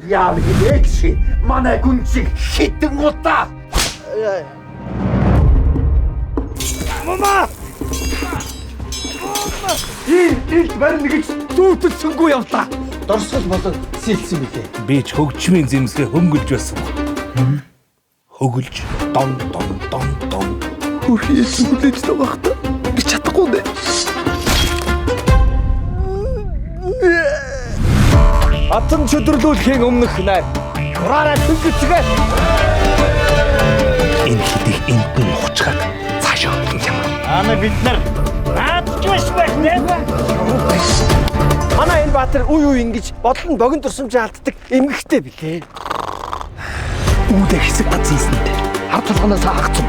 Яав гэлээч манай гүнзгий хитэн удаа. Мама! Ил барин гэж дүүтэлсэнгүй явлаа. Дорсгол болон сэлсэн билээ. Би ч хөгжмийн зэмсгээ хөнгөлж байсан. Хөгөлж дон дон дон дон. Хөрхиес хүлээж тавахта би чадахгүй нэ. Атан чөдөрлүүлэхийн өмнөх найр. Ураараа төгсгөө. Энэ хэдийг энтэн ухчгаад цаашаа хөлгөн юм. Ана бид нар наадч байна. Манай энэ баатар уу ингэж бодлон богино дурсамжаа алддаг эмгэгтэй билээ. Үүдэ хэсэг бацсан дээ. Хар толгоноос агцсан.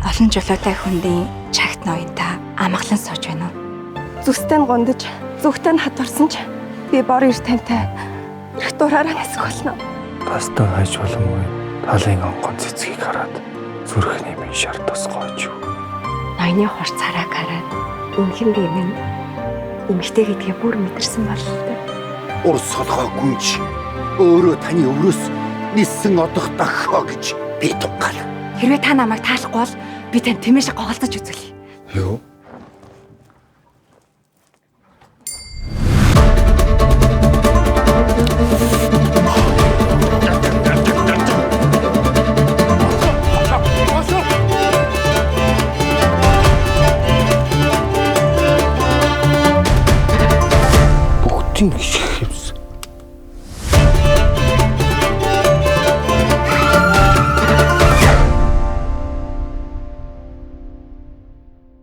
Олон жолоотой хүндийн чагт ноёнта амгалан сууж байна уу? Зүстэй нь гондож, зүгтэй нь хатварсан ч би бор ир тантай их дураараа хэсэг болно. Пастан хайж боломгүй талын онгон цэцгийг хараад зүрхний минь шар тосгооч юу. Ноёны хурцаараа гараад үнхэн гэмэн эмгтэй гэдгээ бүр мэдэрсэн бололтой. Ур солгоо гүнж өөрөө таны өврөөс ниссэн одох дохоо гэж би тунгаал. Хэрвээ та намайг таалахгүй бол би тань тэмээшээ гоголцож үзүүлье. Юу? Бүгдийн